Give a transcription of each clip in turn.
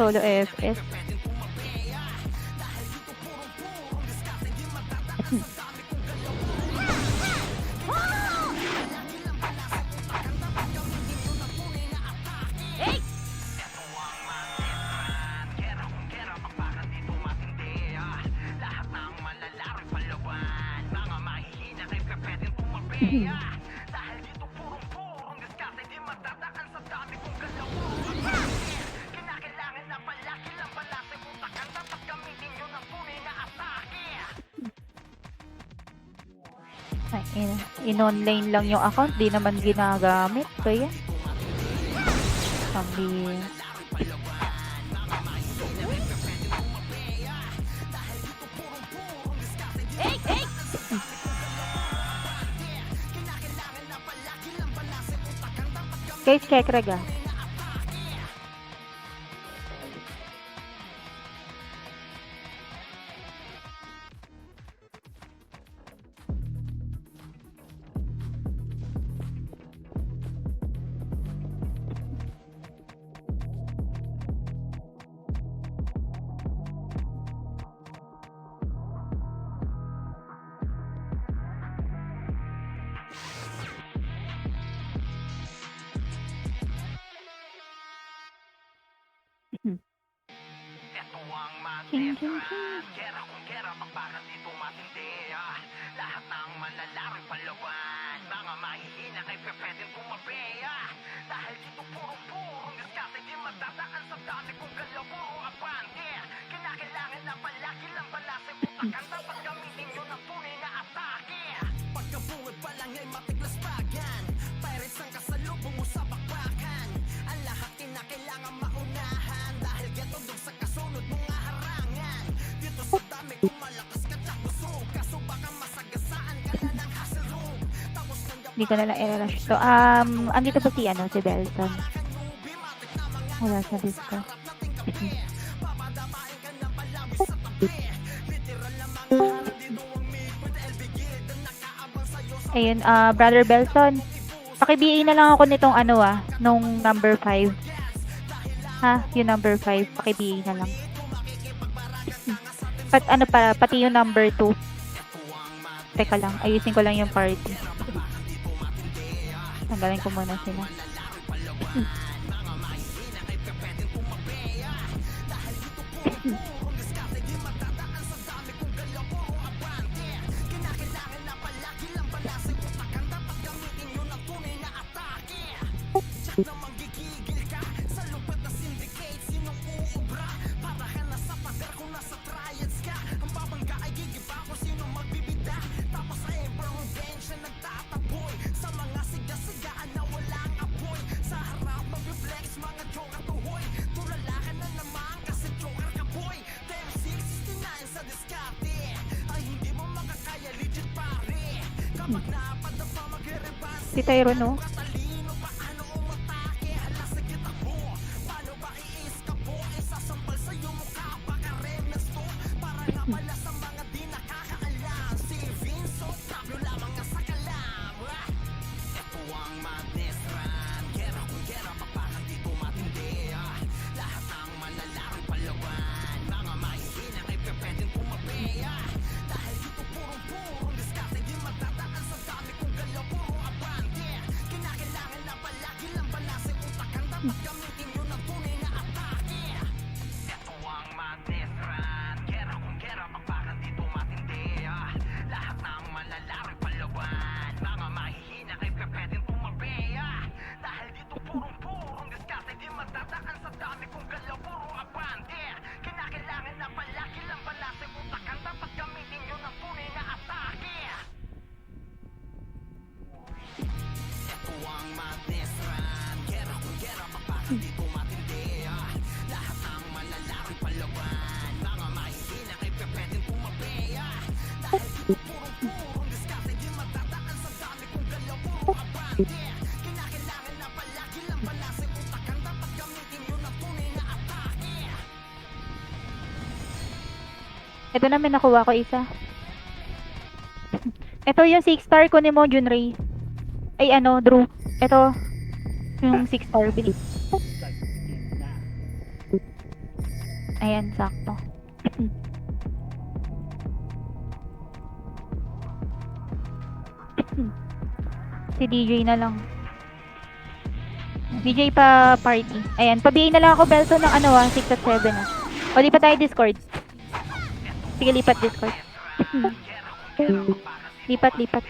Solo FS. In-online lang yung account, di naman ginagamit. Kaya, sabi, guys, check raga. Ching, ching, ching. Hindi ko na lang i-rush to. Andito pa si, si Belson. Wala sa disco. Ayun, Brother Belson. Paki-BA na lang ako nitong nung number 5. Ha? Yung number 5. Paki-BA na lang. Pati yung number 2. Teka lang, ayusin ko lang yung party. Tanggalin ko muna sila. Si Tyro, no? Ito na, may nakuha ko isa. Ito yung 6-star ko ni mo, Junray. Ay, Drew. Ito, yung 6-star, bilis. Ayan, sakto. Si DJ na lang. DJ pa party. Ayan, pabihin na lang ako Belson ng 6 at 7 O, lipat tayo Discord. Sige, lipat Discord. lipat.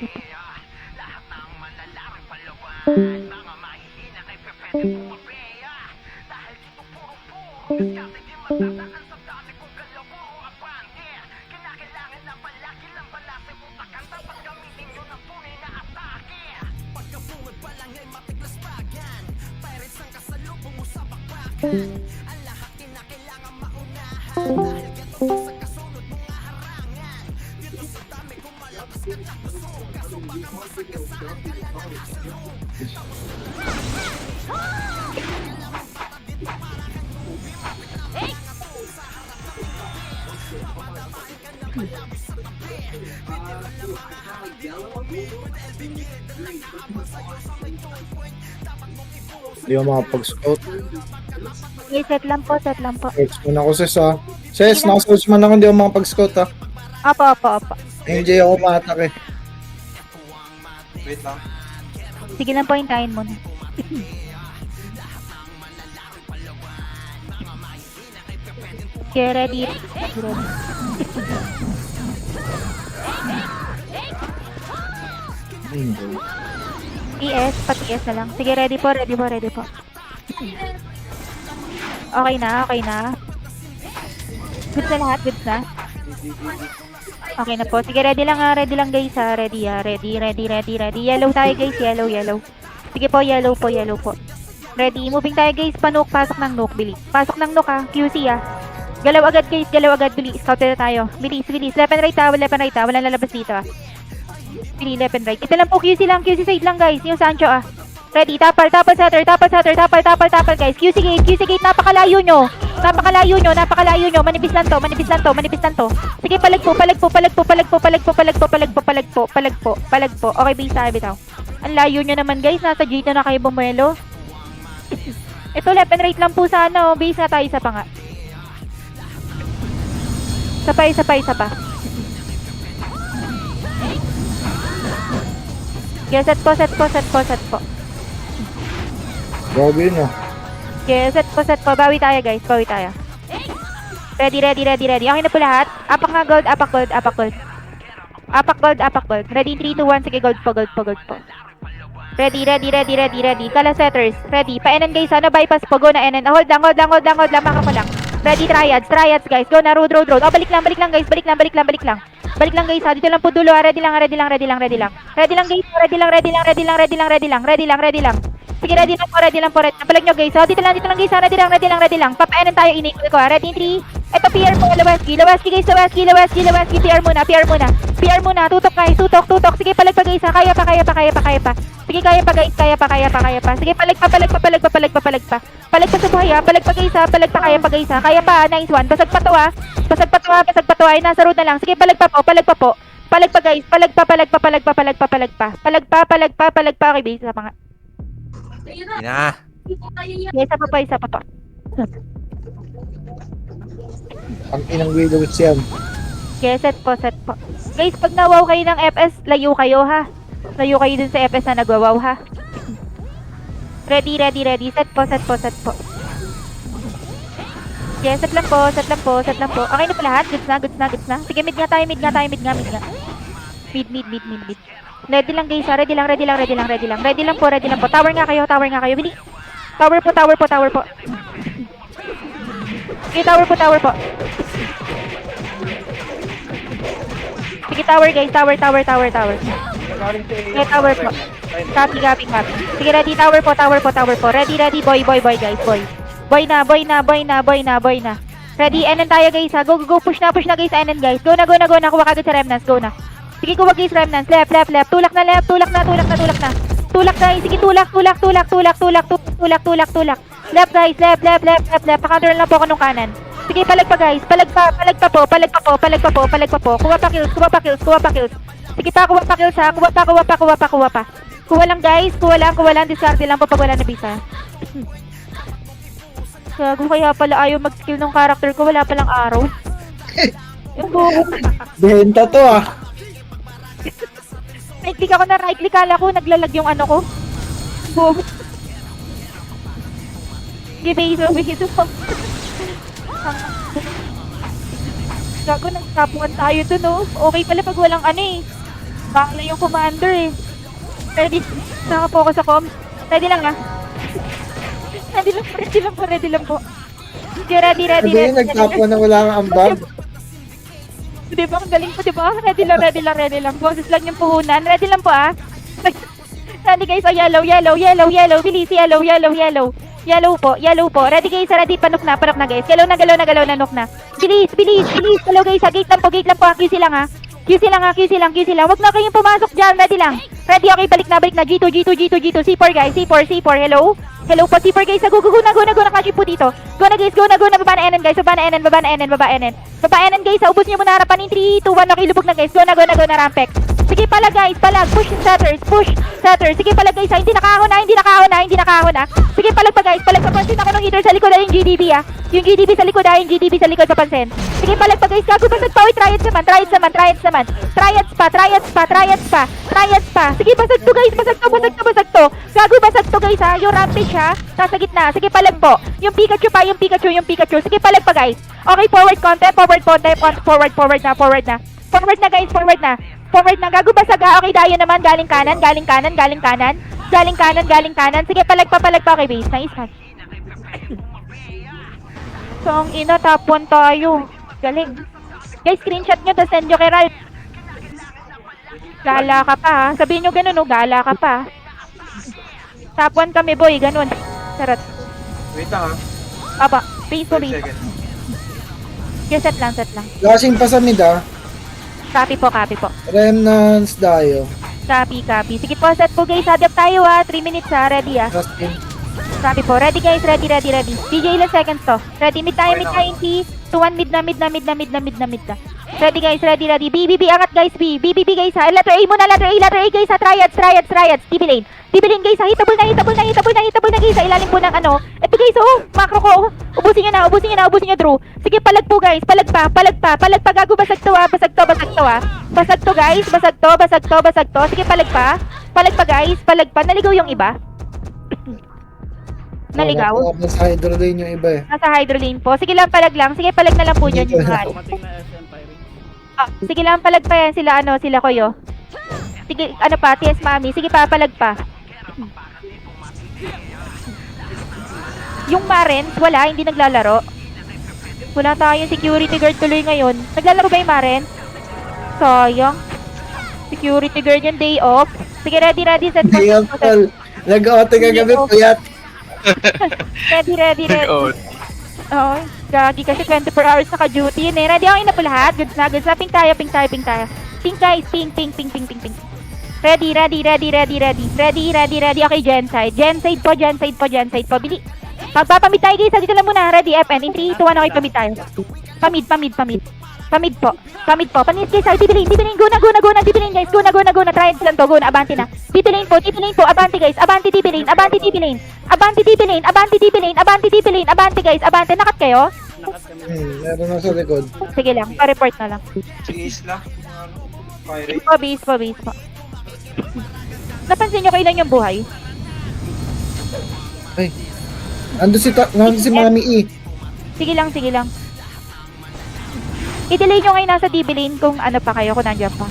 Hindi ako makapag-scout. Okay, set lang po. Search muna ako, sis, ha. Sis, nakasearch man ako, hindi ako makapag-scout, ha. Opo. NJ ako matak, eh. Wait lang. Sige lang po, hintayin mo na. Okay, ready. TS, pa-TS na lang. Sige, ready po. Okay na. Goods na lahat, goods na. Okay na po. Sige, ready lang guys ha. Ready. Yellow tayo guys, yellow. Sige po, yellow po. Ready, moving tayo guys. Panook, pasok ng nook, bilis. Pasok ng nook ha, QC ha. Galaw agad guys, bilis. Scout na tayo. Bilis. Left and right ha, walang lalabas dito ha. Bilis, left and right. Ito lang po, QC side lang guys. Yung Sancho ah. Ready, tapal setter guys. QC gate, napakalayo nyo. Manipis lang to. Sige, palag po. Okay, base tayo bitaw. Ang layo nyo naman guys, nasa gate na kayo bumuelo. Ito left and right lang po sana, base na tayo isa pa nga. Isa pa. Yeah, set po. Grabe yun, ah. Okay, set po. Bawi tayo guys. Ready. Okay na po lahat. Apak nga gold, apak gold. Ready, 3, 2, 1. Sige, gold po. Ready. Kala setters. Ready. Pa-NN guys. Bypass po. Go na NN. Hold lang. Maka ko lang. Ready, triads guys. Go na, road. Oh, balik lang guys. Balik lang guys. Dito lang po dulo. Ready lang guys. Ready lang. Sige, ready lang po. Palag nyo guys. Dito lang guys. Ready lang. Papa-NN tayo. Iniko ko. Ready, 3. Ito, PR po. Lawaski guys. Lawaski. PR muna. Tutok guys. Tutok. Sige, palag pa guys. Kaya pa. Sige, kaya pa guys. Sige, palag pa. Palag pa sa buhay ha. Palag pa guys. Kaya pa. Nice one. Basag pa to ha. Ay, nasa road na lang. Sige, palag pa po. Palag pa guys. Palag pa. Okay, base. Isa pa nga. Ina. Isa pa po. Ang inang Widows yan. Okay, set po. Guys, pag nawaw kayo ng FS, layo kayo ha. Layo kayo dun sa FS na nagwawaw ha. Ready. Set po. Okay, set lang po. Okay na po lahat. Goods na. Sige, mid nga tayo. Mid. Ready lang guys ha. Ready lang po. Tower nga kayo. Bili. Tower po. Okay, tower po. Sige, tower guys. Tower. Okay, tower po. Copy. Sige, ready. Tower po. Ready. Boy guys. Boy na. Ready, NN tayo guys ha. Go. Push na guys, NN guys. Go na. Kuha kagad sa remnants. Go na. Sige, kuha guys, remnants. Left. Tulak na. Tulak guys. Sige, tulak. Left guys, left. Pakanturan lang po ako nung kanan. Sige, palag pa guys. Palag pa po. Kuha pa kills. Sige pa, kuha pa kills ha. Kuha pa. Kuha lang guys. Discard lang po pag wala na bisa. Gago, kaya pala ayaw mag-skill ng character ko. Wala palang araw. Yung buko. Benta to ah. Right-click ako na right-click. Kala ko naglalag yung ano ko. Buko. Gibeso. Gago, nagtapuan tayo dun, oh. Okay pala pag walang ano eh. Bakla yung commander eh. Ready. Nakapokus ako. Ready lang ah. Ready lang po. Ready. Sabi yung nagtapon na wala kang ambag. Di ba? Ang galing po, di ba? Ready lang. Boses lang yung puhunan. Ready lang po ah. Ready guys, oh, yellow. Bilis, yellow. Yellow po. Ready guys, ready. Panok na guys. Galaw na, nok na. Bilis. Hello guys, ha. Gate lang po. QC lang ha. QC lang. Wag na kayong pumasok dyan. Ready lang. Ready, okay, balik na. G2. C4 guys, C4. Hello po, C4 guys. Go na. Kasi po dito. Go na guys, Baba na NN guys. Baba NN guys. Ubus nyo muna harapan in 3, 2, 1. Okay, lubog na guys. Go na, Rampek. Sige pala guys, push setters. Sige pala guys, hindi nakahon na. Sige pala pa guys, papansin ako ng heater sa likod yung GDB ah. Yung GDB sa likod papansin. Sige pala pa guys, gago basag pa, triads naman. Triads pa. Sige, basag to guys, basag to. Gago basag to guys ha, yung rampage ha, nasa gitna. Sige palag po, yung Pikachu. Sige palag pa guys. Okay, forward na guys, forward na. Gago basag ha. Okay, dayo naman, galing kanan. Sige, palag pa. Okay, base. Nice ha. So, ang ina, top 1 tayo. Galing. Guys, screenshot nyo, tapos send nyo kay Ralph. Gala ka pa ha. Sabihin nyo ganun, no? Gala ka pa. Top 1 kami, boy. Ganun. Sarot. Wait lang Aba, base po. Set lang. Lasing pa sa mid ah. Copy po. Remnants dayo. Copy. Sige po, set po guys. Adapt tayo ha. 3 minutes ha. Ready ha. Last in. Copy po. Ready guys. Ready. DJ ilang seconds to. Ready. Mid tayo. 2-1 mid na. Ready guys. BBB angat guys. BBB guys ha. Letter A muna. Letter A guys ha. Triads. DB lane guys ha. Hitable na guys ha. Ilalim po ng ano. Ito guys oh. Macro ko oh. Ubusin nyo Drew. Sige, palag po guys. Palag pa. Gago, basag to ha. Basag to guys. Sige, palag pa guys. Naligaw yung iba. Naligaw. Nasa hydro lane yung iba eh. Nasa hydro lane po. Sige lang, palag na lang po dyan yung mga. Sige lang, palag pa yan. Sila Koyo. Sige, ano pa, TS Mami. Sige pa, palag pa. Yung Marens, wala, hindi naglalaro. Wala tayong security guard tuloy ngayon. Naglalaro ba yung Marens? Sayang. Security guard yung day off. Sige, ready, set po. Day off, tol. Nag-auto kagabi, puyat. Ready. Oo, gagi kasi 24 hours naka-duty yun eh. Ready, okay na po lahat. Goods na. Ping tayo. Ping guys, ping. Ready. Okay, Genside po. Bili. Pagpapamid tayo guys, dito lang muna. Ready, FN. In 3, 2, 1, okay, pamid tayo. Pamid po. Panis guys, dibilin. Go na. Dibilin guys, go na. Triads lang to, go na. Abante na. Dibilin po. Abante guys. Abante dibilin. Abante guys. Abante. Nakat kayo? Meron na sa likod. Sige lang, pa-report na lang. Sige, Isla. Base po. Napansin nyo kailan yung buhay? Ay. Nandun si Mami E. Sige lang. I-delay nyo ngayon nasa DB lane kung ano pa kayo, kung nandiyan pa.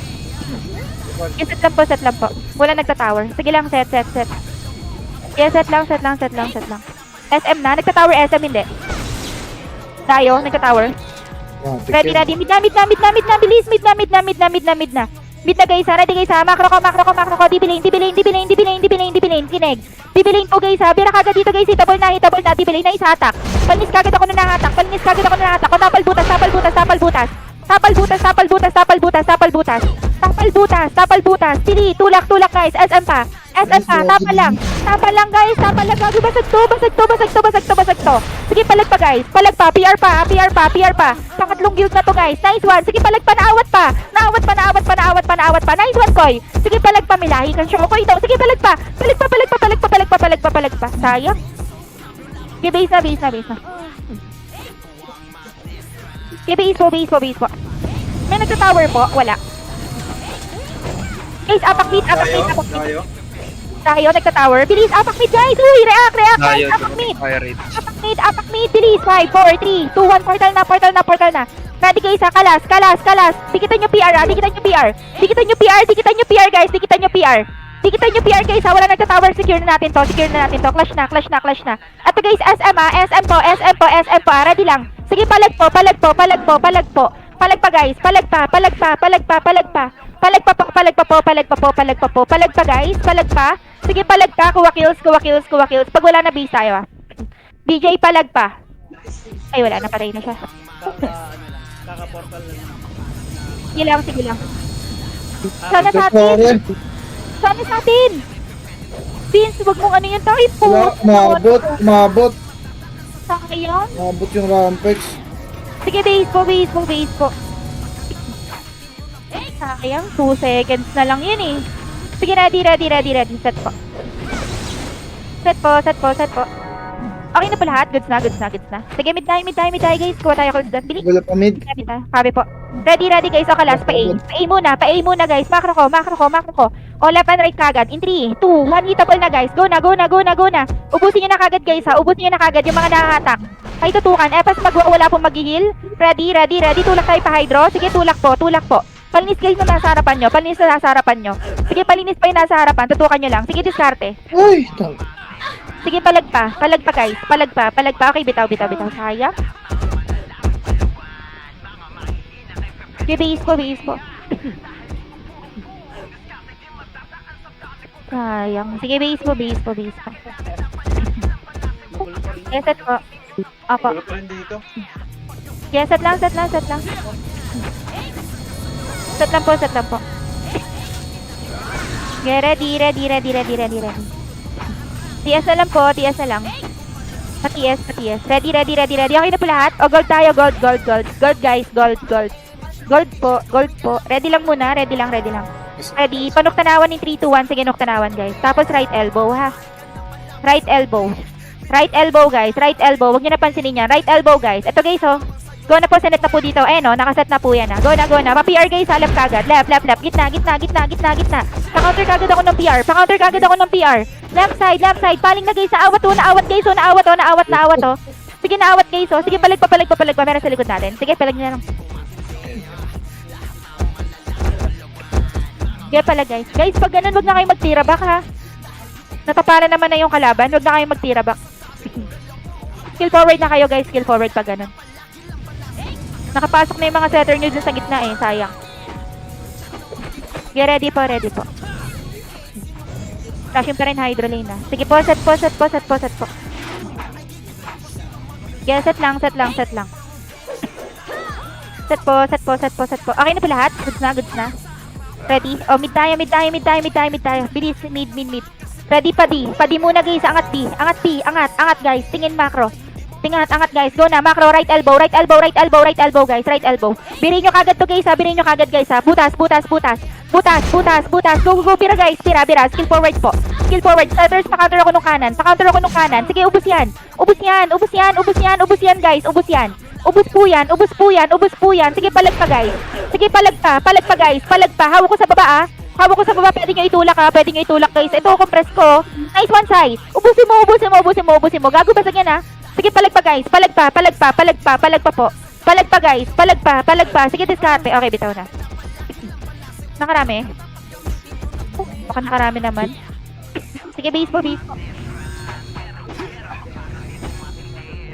Set lang po. Wala nagta-tower. Sige lang, set. Yeah, set lang. SM na. Nagta-tower SM, hindi. Tayo, nagta-tower. Ready. Mid na. Bilis. Mid na. Mid na guys ha. Ready guys ha. Macro ko. DB lane. Kinig. DB lane po guys ha. Bira kagad dito guys. Hitable na. DB lane na isa attack. Palinis kagad ako na nahatak. Tapal butas. Tili. Tulak guys. SM pa. Tapal lang guys. Gago. Basag to. Sige, palag pa guys. PR pa. Pangatlong guild na to guys. Nice one. Sige, palag pa. Naawat pa. Nice one, Koy. Sige, palag pa. Milahi kan show. Koy daw. Sige, palag pa. Sayang. Okay, base na, base na, base na. Okay, base po, base po, base po. May nagta-tower po? Wala. Guys, apak mid, apak mid, apak mid. Tayo. Tayo, nagta-tower. Bilis, apak mid, guys! Uy, react, react, guys! Apak mid! Fire rate. Apak mid, bilis! 5, 4, 3, 2, 1, portal na, portal na, portal na. Ready guys, ha? Kalas, kalas, kalas. Dikitan nyo PR, ha? Dikitan nyo PR. Dikitan nyo PR, dikitan nyo PR, guys. Dikitan nyo PR. Dikitan nyo PR, guys, ha? Wala nagta-tower. Secure na natin to, secure na natin to. Clash na, clash na, clash na. At guys, SM, ha? SM po, SM po, SM po, ha? Ready lang. Sige, palag po, palag po, palag po, palag po. Palag pa, guys. Palag pa, palag pa, palag pa, palag pa. Palag pa po, palag pa po, palag pa po, palag pa po. Palag pa, guys. Palag pa. Sige, palag pa. Kuha kills, kuha kills, kuha kills. Pag wala na base tayo, ha? DJ, palag pa. Ay, wala na, patay na siya. Kaka-portal lang. Sige lang, sige lang. Sana sa atin. Sana sa atin. Vince, wag mong ano yung typo. Wala, umabot, umabot. Sayang. Umabot yung Rampex. Sige, base po, base po, base po. Sayang, 2 seconds na lang yun eh. Sige, ready, ready, ready, ready. Set po. Set po, set po, set po. Okay na po lahat? Goods na, goods na, goods na. Sige, mid tayo, mid tayo, mid tayo, guys. Kuha tayo calls dyan. Bilis. Wala pa mid. Ready tayo. Sabi po. Ready, ready, guys. Okay, last. Pa-A. Pa-A muna, guys. Macro ko, macro ko, macro ko. O, left and right kagad. In 3, 2, 1, hitable na, guys. Go na, go na, go na, go na. Ubusin nyo na kagad, guys, ha. Ubusin nyo na kagad yung mga nakakatak. Ay, tutukan. Epas wala pong mag-heal. Ready, ready, ready. Tulak tayo pa hydro. Sige, tulak po, tulak po. Palinis, guys, na nasa harapan nyo. Palinis na nasa harapan nyo. Sige, palinis pa yung nasa harapan. Tutukan nyo lang. Sige, diskarte. Uy, tang. Sige, palag pa, guys. Palag pa, palag pa. Okay, bitaw, bitaw, bitaw. Sayang. Sige, base po, base po. Sayang. Sige, base po, base po, base po. Yes, set po. Opo. Wala pa rin dito. Yes, set lang, set lang, set lang. Set lang po, set lang po. Okay, ready, ready, ready, ready, ready, ready. TS na lang po, TS na lang. Pa-TS, pa-TS. Ready, ready, ready, ready. Okay na po lahat? O, gold tayo, gold, gold, gold. Gold, guys, gold, gold. Gold po, gold po. Ready lang muna, ready lang, ready lang. Ready, panok tanawan in 3, 2, 1. Sige, nok tanawan, guys. Tapos right elbow, ha? Right elbow. Right elbow, guys. Right elbow. Huwag nyo na pansinin yan. Right elbow, guys. Ito, guys, oh. Go na po, senet na po dito. Eh, no? Nakaset na po yan, ha? Go na, go na. Pa-PR, guys, ha? Left kagad. Left, left, left. Gitna, gitna, gitna, gitna, gitna. Pa-counter kagad ako ng PR. Pa-counter kagad ako ng PR. Left side, left side. Paling na, guys. Naawat, oh. Naawat, guys, oh. Naawat, oh. Naawat, naawat, oh. Sige, naawat, guys, oh. Sige, palag pa, palag pa, palag pa. Meron sa likod natin. Sige, palag nyo na lang. Sige, palag, guys. Guys, pag ganun, wag na kayo magtira back, ha? Nataparan naman na yung kalaban. Wag na kayo magtira back. Skill forward na kayo, guys. Skill forward pag ganun. Nakapasok na yung mga setter nyo dun sa gitna eh. Sayang. Okay, ready po, ready po. Flashing pa rin hydro lane na. Sige po, set po, set po, set po, set po. Okay, set lang, set lang, set lang. Set po, set po, set po, set po. Okay na po lahat? Goods na, goods na. Ready? Oh, mid tayo, mid tayo, mid tayo, mid tayo, mid tayo. Bilis, mid, mid, mid. Ready pa D. Pa D muna guys, angat D. Angat D, angat, angat guys. Tingin macro. Tingnan, angat guys. Go na, macro, right elbow, right elbow, right elbow, right elbow guys, right elbow. Birin nyo kagad to guys ha, birin nyo kagad guys ha. Butas, butas, butas. Butas, butas, butas. Go, go, go. Pira guys, pira, pira. Skill forward po. Skill forward. Setters, pa-counter ako nung kanan. Pa-counter ako nung kanan. Sige, ubus yan. Ubus yan, ubus yan, ubus yan, ubus yan guys. Ubus yan. Ubus po yan, ubus po yan, ubus po yan. Sige, palag pa guys. Sige, palag pa guys. Palag pa. Hawak ko sa baba ah. Hawak ko sa baba, pwede nyo itulak ha. Pwede nyo itulak guys. Ito, compress ko. Nice one side. Ubusin mo, ubusin mo, ubusin mo, ubusin mo. Gago basag yan ha. Sige, palag pa guys. Palag pa, palag pa, palag pa, palag pa po. Palag pa guys. Palag pa, palag pa. Sige, diskarte. Okay, bitaw na. Nakarami. Baka nakarami naman. Sige, base po, base po.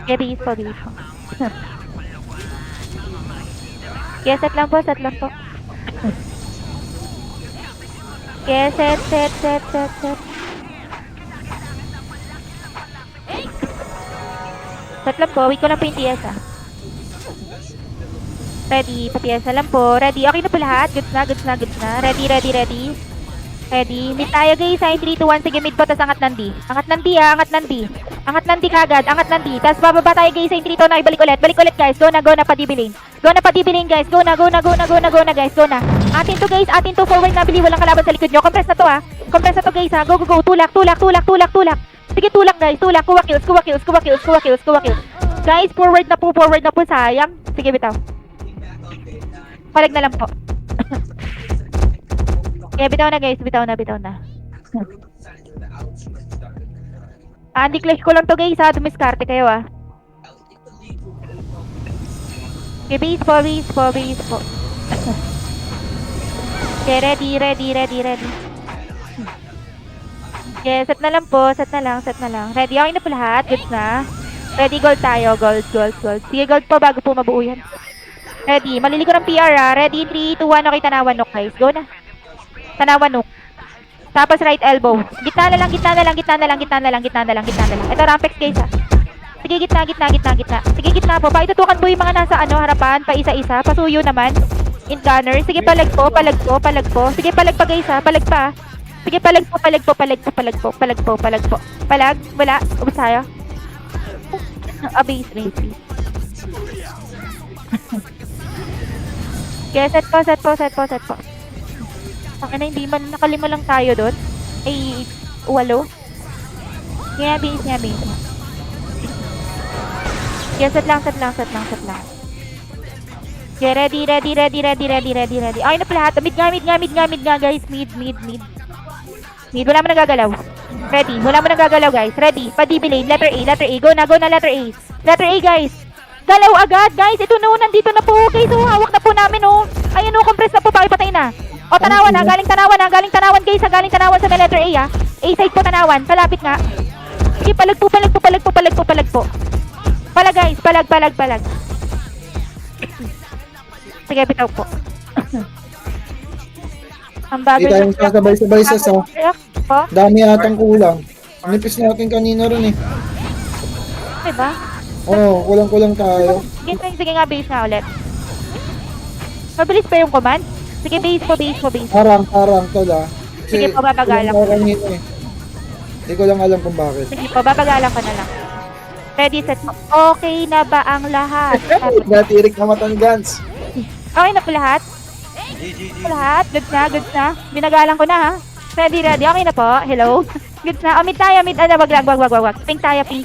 Sige, base po, base po. Sige, set lang po, set lang po. Sige, set. Set lang po, wait ko lang po yung TS ah. Ready, pa-TS na lang po. Ready, okay na po lahat. Goods na, goods na, goods na. Ready. Ready. Mid tayo guys, sign 3, 2, 1. Sige, mid po, tas angat ng D. Angat ng D ha, angat ng D. Angat ng D kagad, angat ng D. Tas bababa tayo guys, sign 3, 2, 1. Balik ulit guys. Go na, pa-dibilin. Go na, pa-dibilin guys. Go na guys. Go na. Atin to guys, atin to. Forward na, bili. Walang kalaban sa likod nyo. Compress na to ha. Compress na to guys ha. Go. Tulak. Sige, tulak guys, tulak. Kuha kills, kuha kills, kuha kills, kuha kills, kuha kills. Guys, forward na po, sayang. Sige, bitaw. Palag na lang po. Okay, bitaw na guys, bitaw na. Anti-clash ko lang to guys ha, dumiskarte kayo ah. Okay, base po. Okay, ready. Okay, set na lang. Ready, okay na po lahat, goods na. Ready, gold tayo, gold. Sige, gold po bago po mabuo yan. Ready, maliligo ng PR ah. Ready, 3, 2, 1, okay, tanawan nok guys, go na. Tanawan nok. Tapos right elbow. Gitna na lang. Ito rampex guys ha. Sige, gitna. Sige, gitna po. Paitutukan po yung mga nasa harapan, pa isa-isa. Pasuyo naman. In gunner. Sige, palag po. Sige, palag pa guys ha. Palag pa. Sige, palag po. Palag, wala. Ubus tayo. Base. Okay, set po. Saka na, hindi man nakalima lang tayo doon. Ay, 8. Kaya base. Kaya set lang. Okay, ready. Okay na pala lahat. Mid nga guys. Mid. Wala mo nagagalaw. Ready. Wala mo nagagalaw guys. Ready. Pa-DB lane. Letter A. Go na letter A. Letter A guys. Galaw agad guys. Ito no, nandito na po. Okay, so hawak na po namin oh. Ayan oh, compress na po. Pakipatay na. O, tanawan na. Galing tanawan guys. Galing tanawan sa may letter A ah. A side po tanawan. Palapit nga. Sige, palag po. Palag guys. Palag. Sige, bitaw po. Ang Hindi bagay. tayong sasabay-sabay sa Po? dami atang kulang. Nipis natin kanina rin eh. Diba? Oo, kulang tayo. Sige nga, base na ulit. Mabilis pa yung command? Sige, base po. Parang tol ah. Sige po, babagalan ko. Kanina eh. Hindi ko lang alam kung bakit. Sige po, babagalan ko na lang. Ready, set po. Okay na ba ang lahat? Natirik na matang guns. Okay na po lahat? Lahat? Goods na? Binagalan ko na ha? Ready. Okay na po. Hello? Goods na. Mid tayo. Wag. Pink tayo. Pink.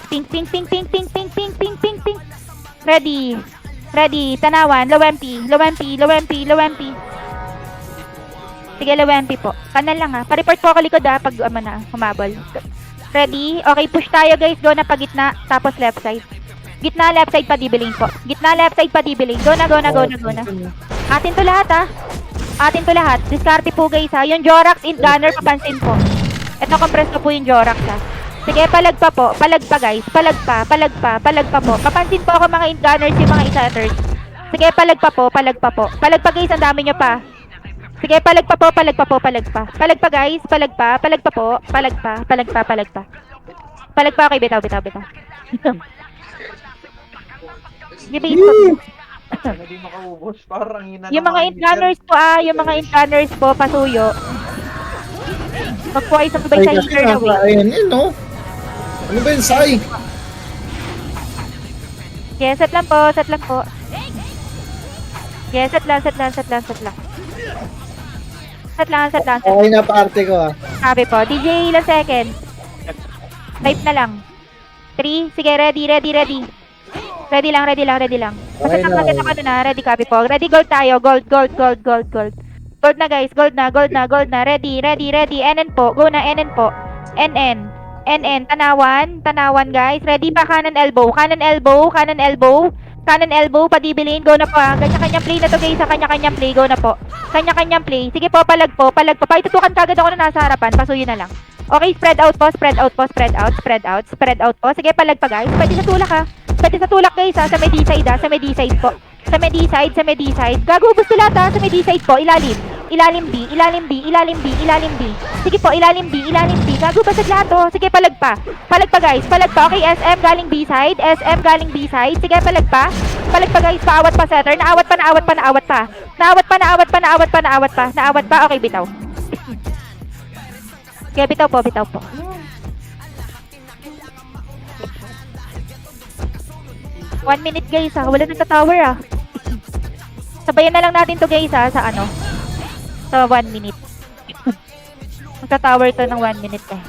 Ready. Tanawan. Low MP. Sige, low MP po. Kanan lang ha. Pa-report po ako likod ha pag humabol. Ready? Okay, push tayo guys. Go na pa gitna. Tapos left side. Gitna, left side pa DB lane po. Go na. Atin to lahat. Diskarte po guys ha. Yung Jorax in gunner, papansin po. Ito, compress ko po yung Jorax ha. Sige, palag pa po. Palag pa guys. Palag pa po. Papansin po ako mga in gunners, yung mga isa-setters. Sige, palag pa po. Palag pa guys, ang dami nyo pa. Sige, palag pa. Palag pa guys. Palag pa po. Palag pa. Okay, bitaw. Sige, base po. Hindi makaubos. Parang hina Yung mga in-gunners po, pasuyo. Wag po ay sabay sa healer na way. Ayan no? Ano ba yun, Sai? Okay, set lang po. Okay, set lang. Okay na parte ko ah. Sabi po, DJ ilang seconds? Type na lang. 3, sige, ready. Ready lang. Basta Okay na. nakagad ako na, ready copy po. Ready, gold tayo. Gold. Gold na guys, gold na. Ready. NN po, go na, NN po. NN, tanawan guys. Ready pa, kanan elbow, padibilin, go na po ha. Kanya-kanyang play na to guys, kanya-kanyang play, go na po. Kanya-kanyang play. Sige po, palag po. Paitutukan kagad ako na nasa harapan, pasuyo na lang. Okay, spread out po. Sige, palag pa guys. Pwede sa tulak guys ha, sa may D-side ha, sa may D-side po. Sa may D-side. Gagubos to lahat ha, sa may D-side po, ilalim B. Sige po, ilalim B. Gagubasag lahat to. Sige, palag pa guys. Okay, SM galing B-side. Sige, palag pa guys, paawat pa setter. Naawat pa. Okay, bitaw. Okay, bitaw po. 1 minute guys ha, wala nagta-tower ah. Sabayan na lang natin to guys ha, sa 1 minute. Magta-tower to ng 1 minute eh.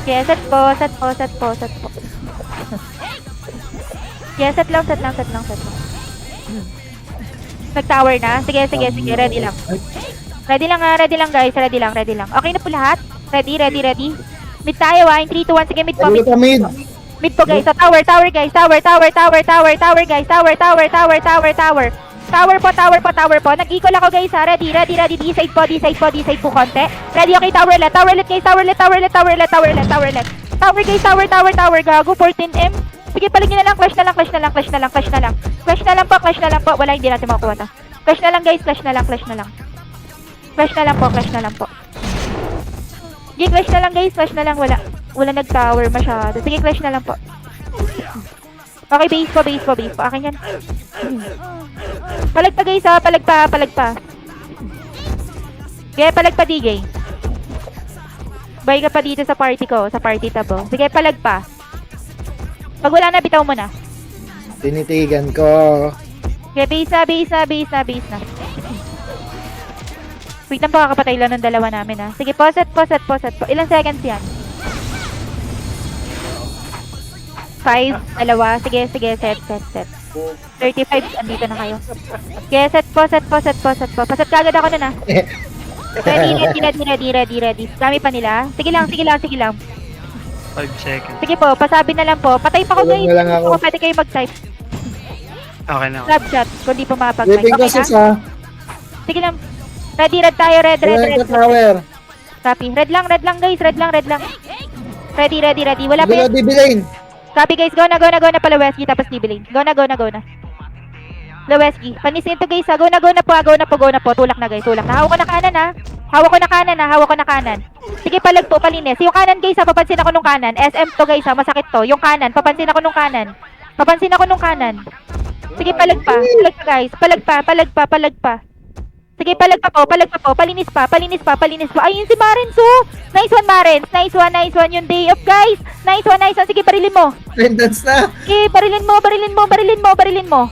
Okay, set po. Yeah, set lang. Nag-tower na. Sige. Ready lang. Ready lang guys. Ready lang. Okay na po lahat? Ready. Mid tayo in 3, 2, 1. Sige, mid po. Ano ka mid? Mid po guys. So, tower guys. Tower guys. Tower po. Nag-equal ako guys ha. Ready. D-side po konti. Ready, okay. Tower let guys. Tower let. Tower guys. Tower. Gago. 14M. Sige, paligin na lang. Clash na lang po. Wala, hindi natin makukuha ta. Clash na lang guys. Clash na lang po. Sige, clash na lang guys. Wala nag-tower masyado. Sige, clash na lang po. Okay, base po. Akin yan. Palag pa guys ha. Palag pa. Sige, palag pa DJ. Bay ka pa dito sa party ko. Sa party tabo. Sige, palag pa. Pag wala na, bitaw mo na. Tinitigan ko. Okay, base na. Wait lang po, kakapatay lang ng dalawa namin ha. Sige, set po. Ilang seconds yan? 5, dalawa. Sige, set. 35, andito na kayo. Okay, set po. Paset kagad ako nun ha. Ready. Dami pa nila. Sige lang. 5 seconds. Sige po, pasabi na lang po. Patay pa ko guys. Wala nga ako. Pwede kayo mag-type. Okay na. Grab shot, kung di po makapag-type. Waiting ko Okay sis na? ha. Sige lang. Ready tayo. Red. Wala ka tower. Copy. Red lang guys. Red lang. Ready. Wala pa Wala yan. DB lane. Copy guys. Go na pala Wesky tapos DB lane. Go na. Lewesky. Panisin to guys ha. Go na po. Tulak na guys. Hawak ko na kanan. Sige, palag po, palinis. Yung kanan guys ha. Papansin ako nung kanan. SM to guys ha. Masakit to. Yung kanan. Papansin ako nung kanan. Sige, palag pa guys. Palag pa. Sige, palag pa po. Palinis pa. Ayun si Marens oh. Nice one, Marens. Nice one. Yung day off guys. Nice one. Sige, barilin mo. Attendance na. Okay, barilin mo.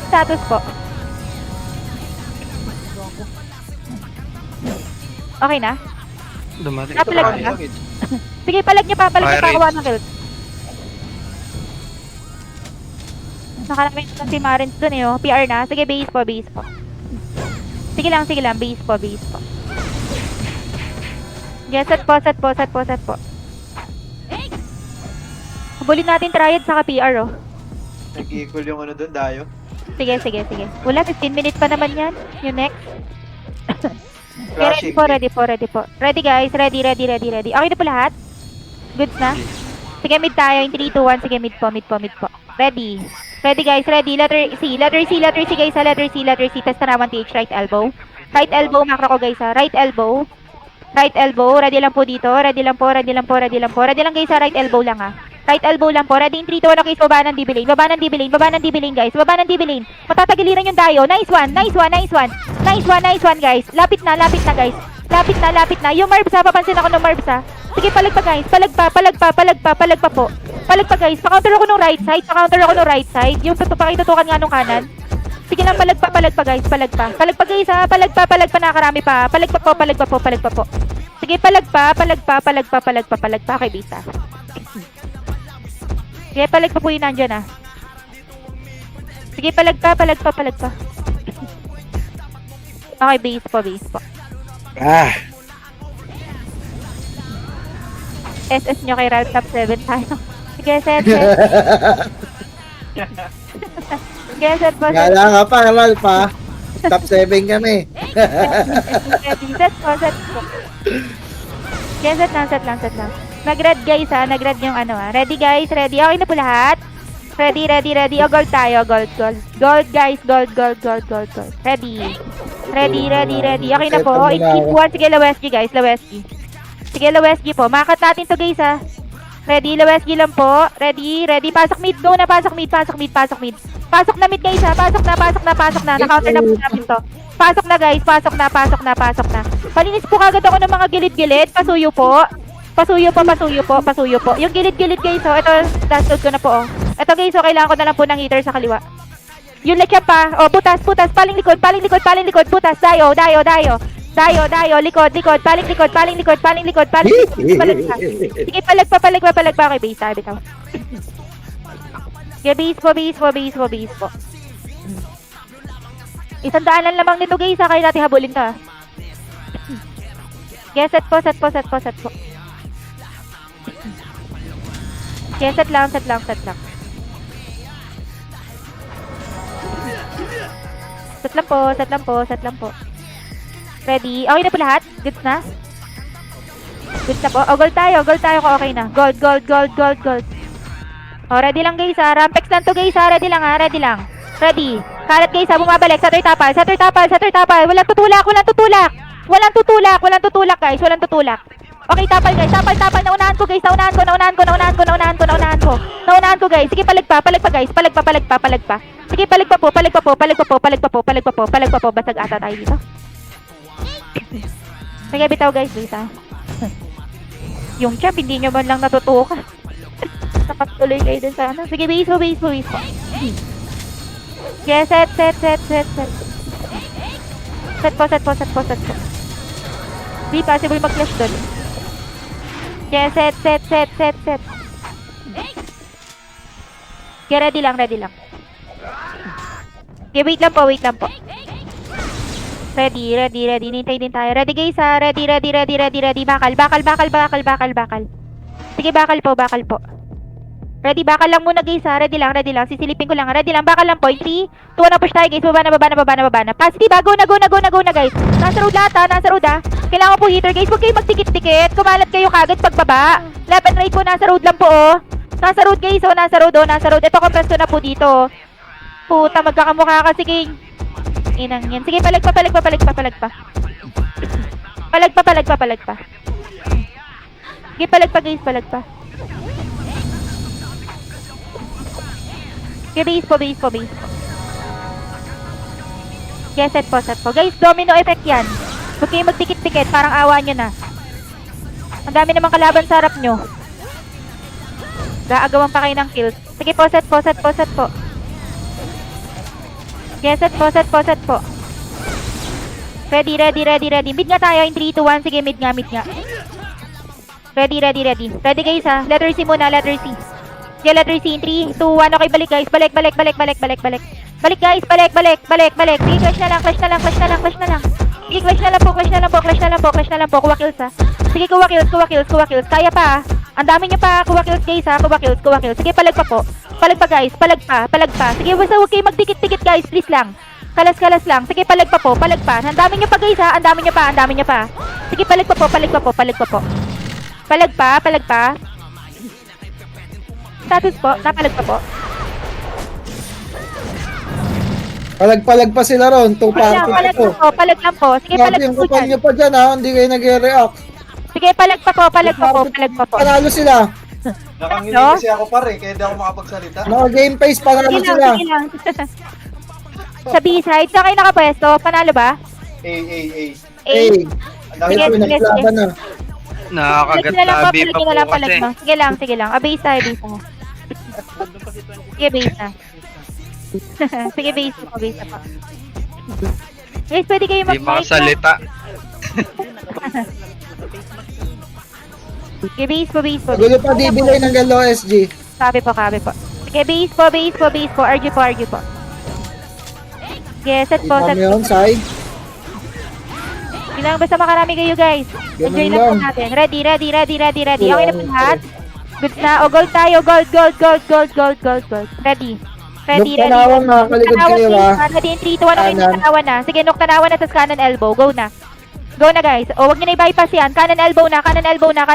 Status po. Okay na? Dumating. Palag na? Sige, palag niyo pa. Kawa ng kill. Nakalamit na si Marens dun eh oh. PR na. Sige, base po. Sige lang. Base po. Okay, set po. Habulin natin triad saka PR oh. Nag-equal yung ano doon, Dayo. Sige. Wala, 15 minutes pa naman yan. Yung next. Okay, ready po. Ready guys. Ready. Okay na po lahat? Goods na? Sige, mid tayo. In 3, 2, 1. Sige, mid po. Ready guys. Ready. Letter C guys ha. Letter C. Test na naman TH. Right elbow. Macro ko guys ha. Right elbow. Ready lang po dito. Ready lang guys ha. Right elbow lang ha. Right elbow lang po. Ready in 3, 2, 1. Okay, so baba ng DB lane guys. Matatagiliran yung Dayo. Nice one guys. Lapit na guys. Lapit na. Yung Marbs ha. Papansin ako ng Marbs ha. Sige, palag pa guys. Palag pa po. Palag pa guys. Pa-counter ako ng right side. Yung pakitutukan nga nung kanan. Sige lang, palag pa guys. Palag pa guys ha. Palag pa. Nakarami pa. Palag pa po. Sige, palag pa. Okay, bisa. Sige, palag pa po yun nandyan ah. Sige, palag pa. Okay, base po. SS nyo kay round top 7 tayo. Sige, set. Sige, set po. Gala ka pa, halal pa. Top 7 kami. Set po. Sige, set lang. Nag-red guys ha. Nag-red yung ano ha. Ready guys, ready. Okay na po lahat. Ready. O, gold tayo. Gold guys. Gold. Ready. Okay na po. Keep one. Sige, Lewesky guys. Sige, Lewesky po. Makat natin to guys ha. Ready, Lewesky lang po. Ready. Pasok mid. Go na, pasok mid. Pasok na mid guys ha. Pasok na. Na-counter na po namin to. Pasok na guys. Pasok na. Palinis po kagad ako ng mga gilid-gilid. Pasuyo po. Yung gilid-gilid guys oh. Ito, dashload ko na po oh. Ito guys oh, kailangan ko na lang po ng heater sa kaliwa. Yung lechap pa. Oh, putas. Paling likod. Putas. Dayo. Dayo, likod, paling likod. Palag pa. Sige, palag pa. Okay, base tayo, bitaw. Sige, base po. Isang daan lang lamang nito guys, kaya natin habulin ka. Sige, set po. Sige, set lang. Set lang po. Ready? Okay na po lahat? Goods na? Goods na po. O, gold tayo ko. Okay na. Gold. O, ready lang guys ha. Rampex lang to guys ha. Ready lang. Ready. Karat guys ha. Bumabalik. Satur tapal. Walang tutulak guys. Okay, tapal guys. Tapal. Naunahan ko guys. Naunahan ko guys. Sige, palag pa guys. Palag pa. Sige, palag pa po. Basag ata tayo dito. Sige, bitaw guys, bitaw. Yung champ, hindi nyo man lang natutukan. Nakatuloy kayo din sana. Sige, base po. Yeah, set. Set po. Di possible mag-clash doon. Yeah, set. Okay, ready lang. Okay, wait lang po. Ready. Nintay din tayo. Ready guys ha. Ready. Bakal. Sige, bakal po. Ready, bakal lang muna guys ha. Ready lang. Sisilipin ko lang. Ready lang, bakal lang po. 3, 2, 1 na push tayo guys. Baba na. Positive ha. Go na guys. Nasa road lahat ha. Kailangan po hitter guys. Huwag kayo magtikit-tikit. Kumalat kayo kagad pagbaba. Left and right po. Nasa road lang po oh. Nasa road guys oh. Nasa road. Ito compress ko na po dito. Puta, magkakamukha kasi king. Inang yan. Sige, palag pa. Palag pa. Sige, palag pa guys, Sige, base po. Sige, set po. Guys, domino effect yan. Huwag kayo magtikit-tikit, parang awa nyo na. Ang dami namang kalaban sa harap nyo. Gaagawan pa kayo ng kills. Sige po, set po. Sige, set po. Ready. Mid nga tayo in 3, 2, 1. Sige, mid nga. Ready. Ready guys ha. Letter C muna, letter C. Sige, letter C in 3, 2, 1. Okay, balik guys. Balik. Balik guys, balik. Sige, clash na lang. Sige, clash na lang po. Kuha kills ha. Sige, kuha kills. Kaya pa ha. Ang dami nyo pa. Kuha kills guys ha. Kuha kills. Sige, palag pa po. Palag pa guys. Sige, basta huwag kayo magdikit-dikit guys. Please lang. Kalas lang. Sige, palag pa po. Ang dami nyo pa guys ha. Ang dami nyo pa. Sige, palag pa po. Palag pa. Status po. Napalag pa po. Palag pa sila ron. Palag lang po. Sige, palag Yung po kupal dyan. nyo pa dyan ha. Hindi kayo nag-react. Sige, palag pa po. Panalo sila. Nakangili No? kasi ako pare, kaya di ako makapagsalita. Naka-game face, panalo Sige sila. lang. Sa B-side, saan kayo nakapwesto? Panalo ba? A. Hey, Ang dami Sige, ito namin. naglaban na. Nakakagat Palag na lang po, labi pa palag po na lang, kasi. palag na. Sige lang. Base tayo. Sige, base na. Sige, base na po. Guys, pwede kayo Hindi mag-mic na. makasalita. Sige, base po. Gulo pa D-Bilay ng Galo SG. Sabi po. Sige, base po. Argue po. Sige, set po. Kami yun, side. Bilang basta makarami kayo guys. Enjoy lang po lang. natin. Ready. Okay na po lahat? Goods na. O, gold tayo. Gold. Ready. Nuk Tanawang, nakakalikod kayo ha. Ready in 3, 2, 1. Okay, Kanan. Nuk Tanawan na. Sige, Nuk Tanawan na sa kanan elbow. Go na guys. O, wag nyo na i-bypass yan. Kanan elbow na. Kanan elbow na.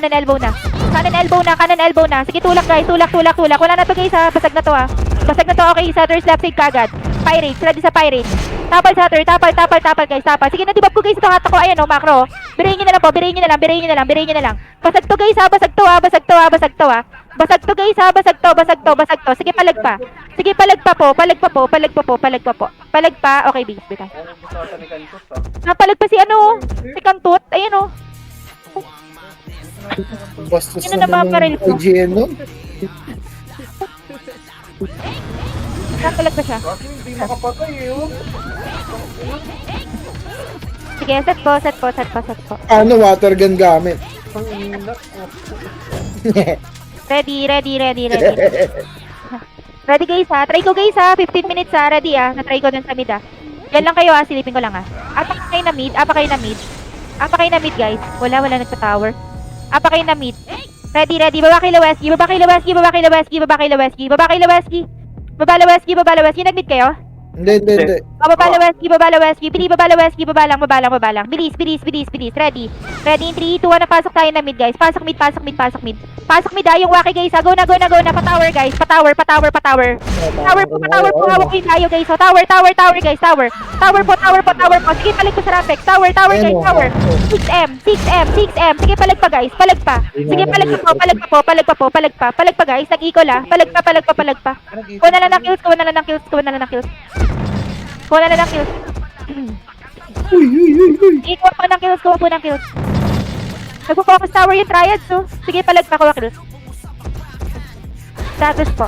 Sige, tulak guys. Tulak. Wala na to guys ha. Basag na to. Okay, Satter's left side kagad. Pirates. Ready sa Pirates. Tapal Satter. Tapal guys. Sige, natibab ko guys ito hata ko. Ayan o, macro. Birayin nyo na lang. Basag to guys ha. Basag to guys ha. Basag to. Sige, palag pa. Palag pa. Okay, base. Bita. Napalag pa si si Kantut. Ayan o. Bastos Yun na naman naman paril yung ko. IGN no? Napalag pa siya. Kasi hindi makapatay eh. Sige, set po, set po, set po, set po. Ano, water gun gamit. Ang ina ko. Ready, ready, ready, ready. Ready guys ha. Try ko guys ha. 15 minutes ha. Ready ah. Na-try ko dun sa mid ah. Yan lang kayo ah. Silipin ko lang ah. Apa kayo na mid. Apa kayo na mid. Apa kayo na mid guys. Wala nagpa-tower. Apa kayo na mid. Ready, ready. Baba kay Leweski. Baba kay Leweski. Baba kay Leweski. Baba kay Leweski. Baba kay Leweski. Baba Leweski. Baba Leweski. Nag-mid kayo? Hindi. Baba Leweski. Baba Leweski. Pili baba Leweski. Baba lang. Baba lang. Baba lang. Bilis, bilis, bilis, bilis. Ready. Ready in 3, 2, 1. Napasok tayo na mid guys. Pasok mid, pasok mid, pasok mid. Pasok mid ah. Yung waki guys. Go na, go na, go na. Pa-tower guys. Pa-tower, pa-tower, pa-tower. Tower po, pa-tower po. Hawak yung tayo guys. So, tower, tower, tower guys. Tower. Tower po, tower po, tower po. Sige, palag po sa Rampex. Tower, tower guys. Tower. 6M, 6M, 6M. Sige, palag pa guys. Palag pa. Sige, palag pa po, palag pa po, palag pa po, palag pa. Palag pa guys. Nag-equal ah. Palag pa, palag pa, palag pa. Kuha na lang ng kills, kuha na lang ng kills, kuha na lang ng kills. Kuha na lang ng kills. Kuha po ng kills, kuha po ng kills. Nagpo-focus tower yung triads, so. Sige, palag pa, kuha kills. Status po.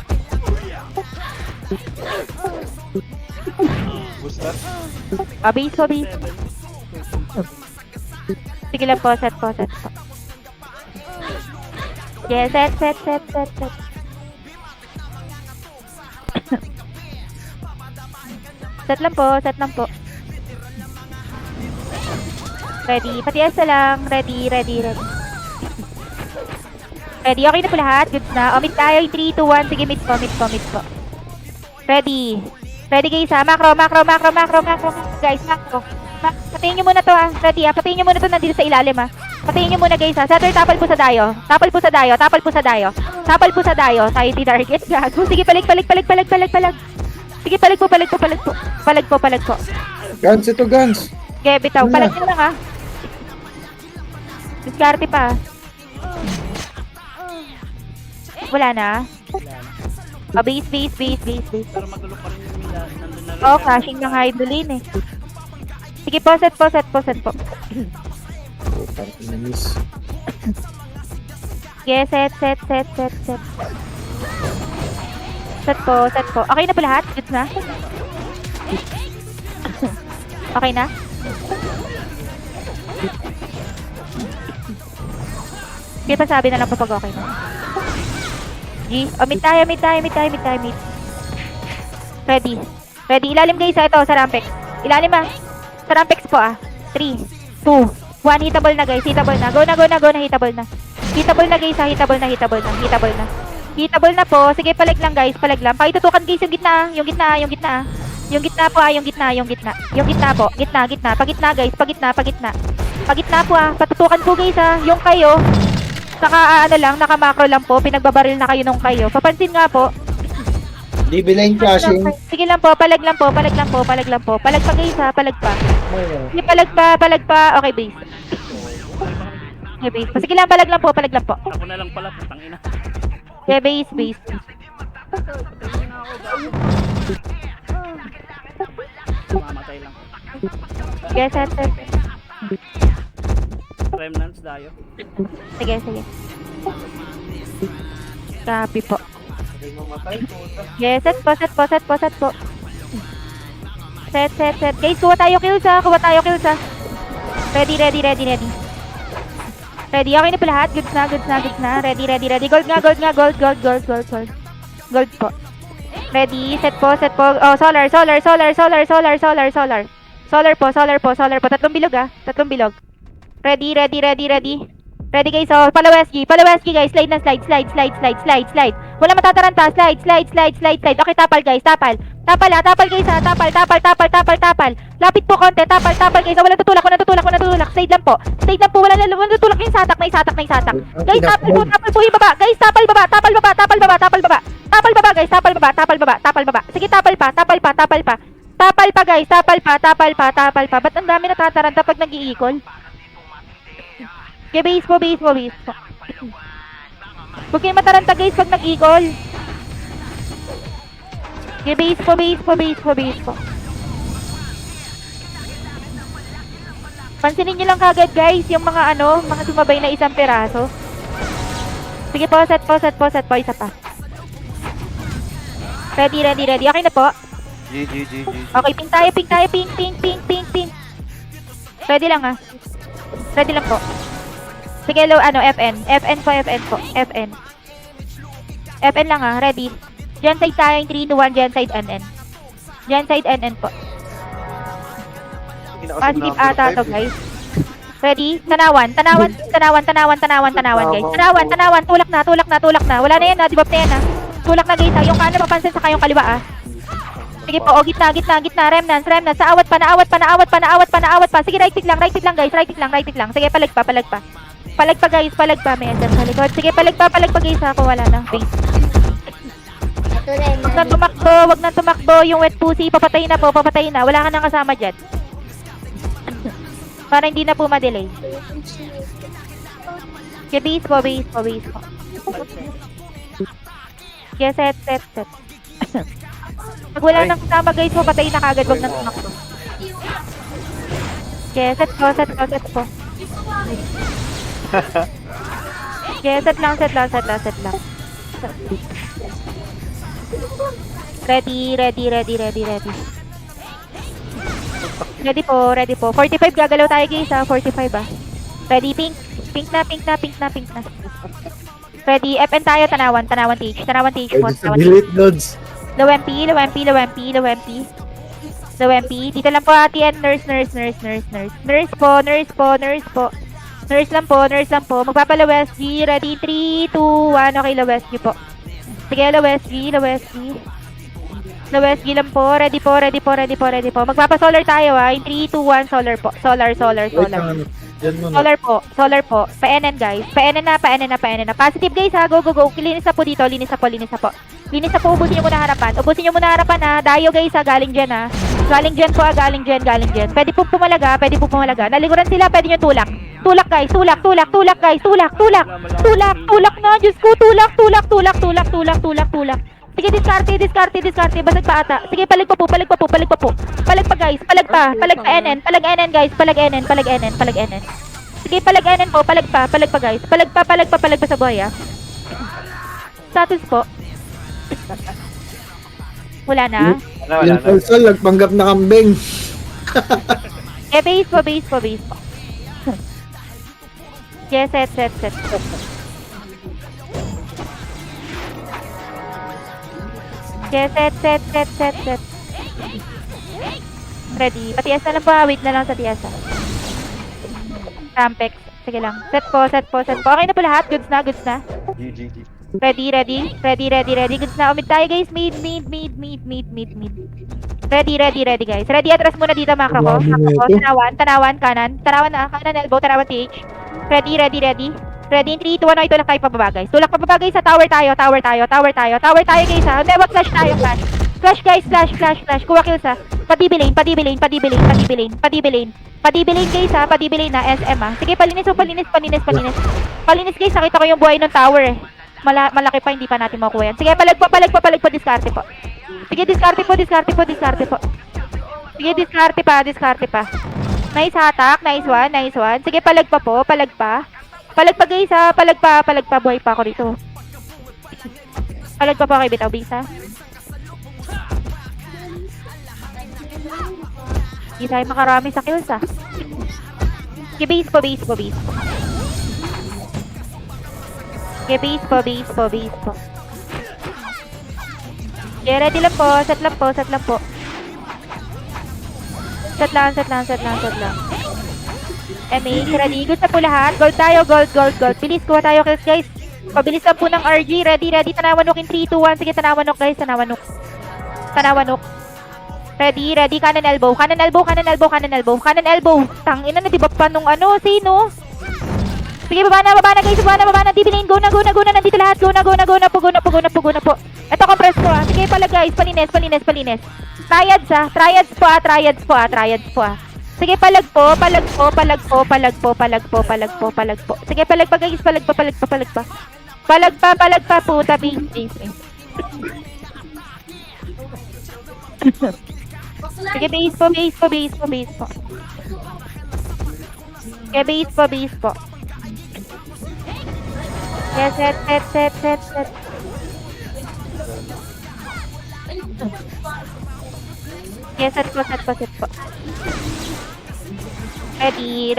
Booster. Base po, base. Sige lang po, set po, set po. Yeah, set. Set lang po, set lang po. Ready, pati asa lang. Ready. Ready, okay na po lahat. Goods na. O, mid tayo. 3, 2, 1. Sige, mid po. Ready. Ready guys ha. Macro. Guys, macro. Patayin nyo muna to ha. Ready ha. Patayin nyo muna to nandito sa ilalim ha. Patayin nyo muna guys ha. Setter, tapal po sa dayo. Tapal po sa dayo. Tayo di target. Gago. Sige, palig. Sige, palig po. Palag po. Guns ito, guns. Okay, bitaw. Palag nyo lang ha. Diskarte pa. Wala na. Base. Oh, crashing ng Hydroline eh. Sige po, set po. Oh, parang na-miss. Sige, set. Set po. Okay na po lahat? Goods na? Okay na? Sige, pasabi na lang po pag okay na. G. Oh, mid tayo. Ready. Ilalim guys ha. Ito, sa Rampex. Ilalim ha. Sa Rampex po ah. 3, 2, 1. Hitable na guys. Hitable na. Go na. Hitable na. Hitable na guys ha. Hitable na po. Sige, palag lang guys. Pakitutukan guys yung gitna. Yung gitna po ah. Yung gitna po. Gitna. Pagitna guys. Pagitna po ah. Patutukan po guys ha. Yung kayo. Naka-macro lang po. Pinagbabaril na kayo nung kayo. Papansin nga po. DB line crashing. Sige lang po. Palag pa guys ha. Palag pa. Sige, palag pa. Okay, base. Okay, base. Sige lang, palag lang po. Ako na lang pala, putang ina. Okay, base. Mamatay lang. Sige, set. Remnants dayo. Sige. Copy po. May mamatay. Puta. Yes, set po. Set. Guys, kuha tayo kills ha. Ready. Ready, okay na po lahat. Goods na. Ready. Gold nga. Gold po. Ready, set po. Oh, solar. Solar po. Tatlong bilog. Ready. Ready guys, oh, palaweski guys. Slide. Wala matataranta. Slide. Okay, tapal guys. Tapal guys ha. Tapal. Lapit po konti. Tapal guys. Walang tutulak. Slide lang po. Walang tutulak yung satak. Guys, tapal po yung baba. Guys, tapal baba. Guys, tapal baba. Sige, tapal pa. Tapal pa guys. Ba't ang dami natataranta pag nag-iikol? Okay, base po. Huwag kayo mataranta guys pag nag-eagle. Okay, base po. Pansinin nyo lang kagad guys, yung mga sumabay na isang piraso. Sige po, set po, isa pa. Ready. Okay na po. G. Okay, ping tayo, ping. Ready lang ah. Ready lang po. Sige, low, FN. FN po, FN po. FN. FN lang ah, ready. Gen side tayo yung 3, 2, 1, gen side NN. Gen side NN po. Positive ata to guys. Ready? Tanawan, guys. Tanawan. Tulak na. Wala na yan ah, dibap na yan ah. Tulak na guys ah. Yung kanan mapansin sa kayong kaliwa ah. Sige po, gitna. Remnants. Sa awat pa. Sige, right click lang guys. Right click lang. Sige, palag pa. Guys, may ender sa likod. Sige, palag pa guys ha, kung wala na. Base. Wag na tumakbo. Yung wet pussy, papatayin na. Wala ka nang kasama dyan. Para hindi na po ma-delay. Okay, base po. Okay, set. Pag wala nang kasama guys, papatayin na kagad. Wag na tumakbo. Okay, set po. Okay, set lang. Ready. Ready po. 45 gagalaw tayo guys ha, 45 ah. Ready, pink na. Ready, FN tayo, tanawan TH. Pwede sa delete nodes. Low MP. Dito lang po ate and nurse. Nurse po. Nurse lang po. Magpapala West G. Ready, 3, 2, 1. Okay, low West G po. Sige, low West G. Low West G lang po. Ready po. Magpapa-solar tayo ha. In 3, 2, 1. Solar po. Solar. Yan muna. Solar po. Pa-NN guys. Pa-NN na. Positive guys ha. Go. Linis na po dito. Linis na po. Ubusin nyo muna harapan ha. Dayo guys ha. Galing dyan ha. Galing dyan. Pwede po pumalaga. Naliguran sila. Pwede nyo tulak. Tulak guys. Tulak na. Diyos ko. Tulak. Sige, diskarte. Basag pa ata. Sige, palag pa po. Palag pa guys. Palag pa NN. Palag NN guys. Palag NN. Sige, palag NN po. Palag pa guys. Palag pa sa buhay ah. Status po. Wala na. Yung Solsol, nagpanggap na kambing. Base po. Yes, set. Yes, set. Ready. Patias na lang po. Wait na lang sa tias. Rampex. Sige lang. Set po. Okay na po lahat. Goods na. GG. Ready. Goods na. Umid tayo guys. Mid. Ready guys. Ready, atras muna dito macro ko. Tanawan, kanan. Kanan elbow, tanawan TH. Ready. Ready in 3, 2, 1, ito lang kayo pababa guys. Tulak pababa guys sa tower tayo guys ha. Hindi, wag flash tayo, flash. Flash guys, flash. Kuha kills ha. Padibilin guys ha, padibilin na SM ha. Sige, palinis guys, nakita ko yung buhay ng tower eh. Malaki pa, hindi pa natin makuha yan. Sige, palag pa, diskarte po. Sige, diskarte po. Sige, diskarte pa. Nice hatak, nice one. Sige, palag pa guys ha, palag pa, buhay pa ako dito. Palag pa po kay Bitaw Base ha. Hindi tayo makarami sa kills ha. Sige, base po. Okay, base po. Okay, ready lang po. Set lang po. Set lang. MH, ready. Good na po lahat. Gold tayo, gold. Bilis, kuha tayo kills guys. Pabilis lang po ng RG. Ready. Tanawanok in 3, 2, 1. Sige, tanawanok guys. Tanawanok. Ready. Kanan elbow. Kanan elbow. Tangina na, diba pa nung sino? Sige, baba na guys. Dibilin. Go na. Nandito lahat. Go na po. Ito, compress ko ha. Sige, pala guys. Palinis. Triads po ha. Sige, palag po. Sige, palag pa guys. Palag pa. Puta, base. Sige, base po. Sige, base po. Yes, set. Yes, set po. Ready.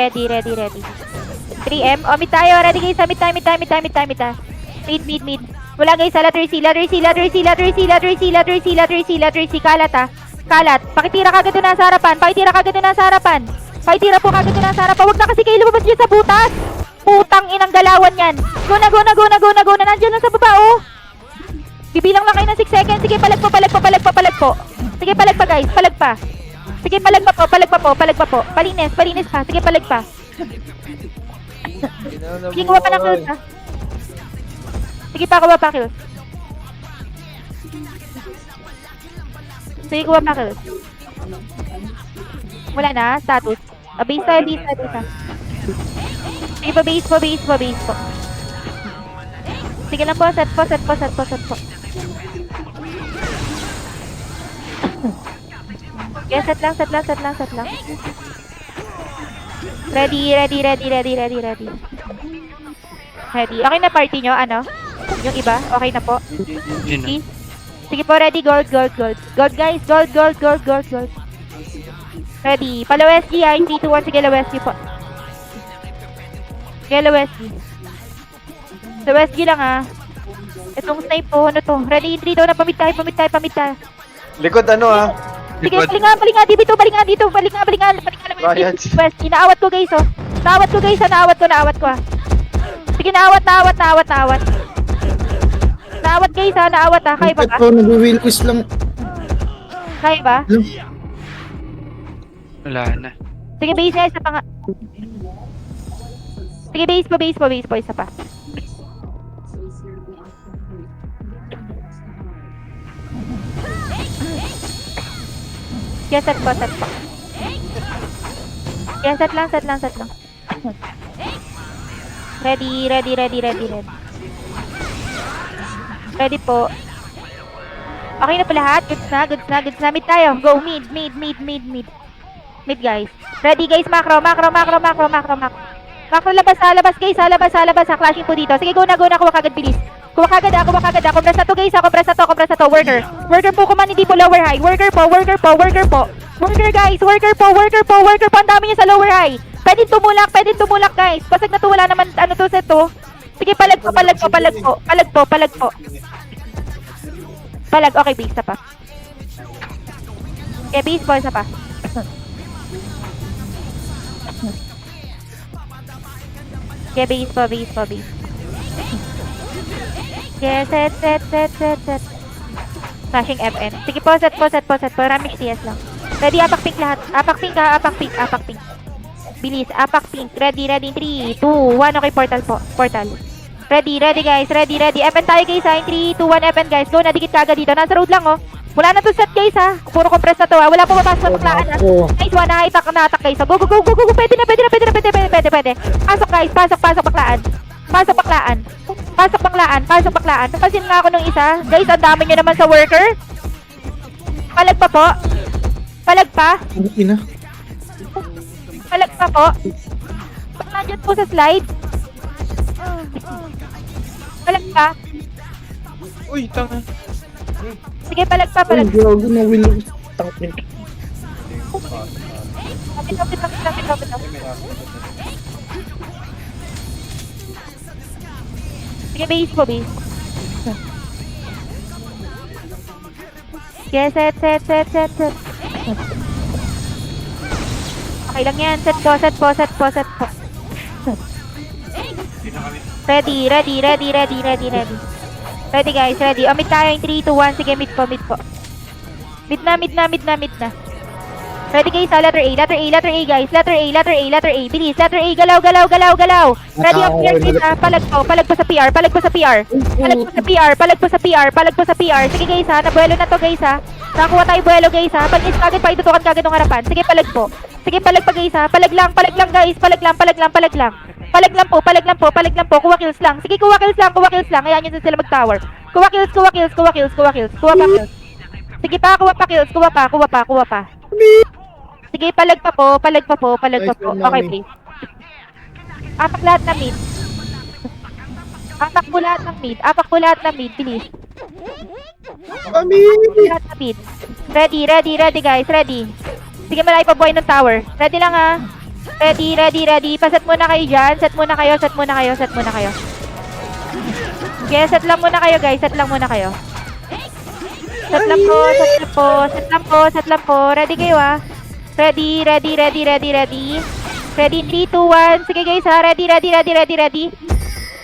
3M. O, mid tayo. Ready guys, mid tayo. Mid. Wala guys, ladder C. Kalat ha. Kalat. Pakitira kagad doon nasa harapan. Pakitira po kagad doon nasa harapan. Huwag na kasi kayo lumabas dyan sa butas. Putang inang galawan yan. Go na. Nandiyan lang sa baba, oh. Bibilang lang kayo ng 6 seconds. Sige, palag po. Sige, palag pa guys. Palag pa po. Palinis pa. Sige, palag pa. Sige, kuha pa ng kills, ha. Sige pa, kuha pa kills. Wala na, status. Base tayo. Sige pa, base po. Sige lang po, set po. Okay, set lang. Ready. Okay na party nyo, ano? Yung iba, okay na po. Yun na. Please. Sige po, ready, gold. Gold guys, gold. Ready. Palo SG, 3, 2, 1, sige, low SG po. Low SG lang ha. Itong snipe po, ano to? Ready, 3, 2, na pamit tayo. Likod ano ah. Sige, balik nga dito. Balik nga. Ryan. West, inaawat ko guys, oh. Naawat ko ah. Sige, naawat. Naawat guys ha, Kaya ba ka? Ito, nag-will quiz lang. Kaya ba? Wala na. Sige, base nga, isa pa nga. Sige, base po, isa pa. Yes, set po. Yes, set lang. Ready. Ready po. Okay na po lahat? Goods na. Mid tayo. Go, mid. Mid guys. Ready guys, macro. Macro labas guys, labas. Clashing po dito. Sige, go na. Kuha kagad, bilis. Kuha kagad. Compress na to guys, compress na to. Worker po, kuman, hindi po lower high. Worker po. Worker guys, worker po. Ang dami niya sa lower high. Pwede tumulak guys. Pasag na to, wala naman, ano to, set to. Sige, palag po. Palag, okay, base na pa. Okay, base po, isa pa. Okay, base po. Okay, set. Flashing FN. Sige po, set po. Ramage TS lang. Ready, apak pink lahat. Apak pink. Bilis, apak pink. Ready. 3, 2, 1. Okay, portal. Ready guys. FN tayo guys ha. 3, 2, 1, FN guys. Go na, dikit kagad dito. Nasa road lang oh. Wala na to set guys ha. Puro compress na to ha. Wala po mapasok sa baklaan ha. Nice one ha. Na-attack guys. Go. Pwede na. Pasok guys. Pasok baklaan. Napansin nga ako nung isa. Guys, ang dami nyo naman sa worker. Palag pa po. Palag pa po. Ba't nandiyan po sa slide? Palag pa. Uy, tanga. Sige, palag pa. Ay, gago na will quiz. Tangin. Kapit. Sige, base po. Sige, set. Okay lang yan. Set po. Ready. Ready guys, ready. Mid tayo yung 3, 2, 1. Sige, mid po. Mid na. Ready guys, letter A guys. Letter A. Bilis, letter A. Galaw. Ready up here guys ha. Palag po sa PR. Sige guys ha, nabuelo na to guys ha. Nakakuha tayo buelo guys ha. Pag-is kagad pa, itutukan kagad ng harapan. Sige, palag po. Sige, palag pa guys ha. Palag lang guys. Palag lang po. Kuha kills lang. Sige, kuha kills lang. Ayan yun sila mag-tower. Kuha kills. Sige pa, kuha pa kills. Kuha pa. Sige, palag pa po. Okay, please. Apak lahat na mid. Apak po lahat ng mid. Bilis. Lahat na mid. Ready guys. Ready. Sige, malay pa buhay ng tower. Ready lang ha. Ready, ready, ready. Paset muna kayo dyan. Set muna kayo, set muna kayo, set muna kayo. Okay, set lang muna kayo guys. Set lang muna kayo. Set lang po, set lang po, set lang po, set lang po. Ready kayo ah. Ready, ready, ready, ready, ready. Ready, 3, 2, 1. Sige guys ha. Ready, ready, ready, ready, ready.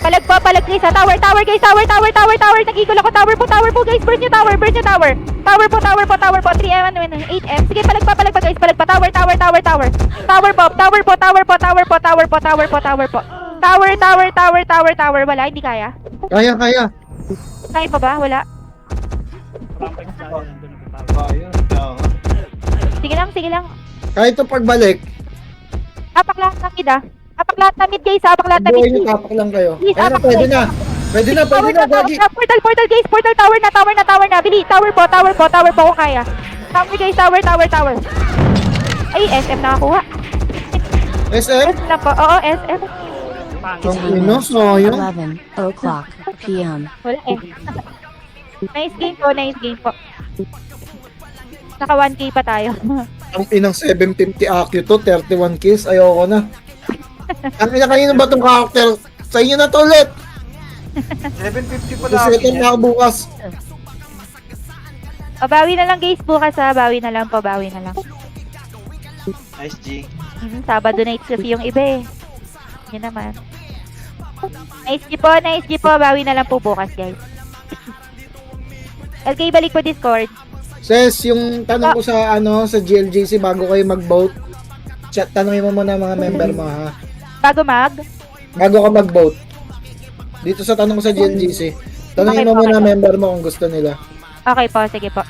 Palag po, palag guys ha. Tower, tower guys. Tower, tower, tower, tower. Nagigol ako. Tower po guys. Burn nyo tower, burn nyo tower. Tower po, tower po, tower po. 3M, 8M. Sige, palag pa guys. Palag pa. Tower, tower, tower, tower. Tower po, tower po, tower po, tower po, tower po, tower po, tower po. Tower, tower, tower, tower, tower. Wala, hindi kaya. Kaya, kaya. Kaya pa ba? Wala. Rampage tayo. Nandun nagtatawa. Sige lang, sige lang. Kahit ito pagbalik, Apak lahat ng mid ah. Apak lahat ng mid guys. Apak lahat ng mid. buhay nyo, tapak lang kayo. Please, Ayun na, apak pwede guys. na. Pwede na, Gagi. Portal, portal guys. Portal, tower na, tower na, tower na. Bili, tower po, tower po, tower po kung kaya. Tower guys, tower, tower, tower. Ay, SM nakakuha. SM? SM lang po. Oo, SM. Pangit. Ang ino, sayang. 11 o'clock p.m. Wala eh. Nice game po, nice game po. Naka 1K pa tayo. Ang inang 750 AQ to, 31 kills, ayoko na. Ang ina, kanino ba itong character? Sa inyo na to ulit. 750 pala. Resetan na ako bukas. O, bawi na lang guys bukas ha. Bawi na lang po, bawi na lang. Nice, G. Sabado night kasi yung iba eh. Yun naman. Nice G po, nice G po. Bawi na lang po bukas guys. LK, balik po Discord. Ses, yung tanong ko sa sa GLGC bago kayo mag-vote, chat, tanongin mo muna mga member mo ha. Bago mag. Bago ka mag-vote. Dito sa tanong ko sa GLGC, tanongin mo Okay, muna okay. member mo kung gusto nila. Okay po, sige po.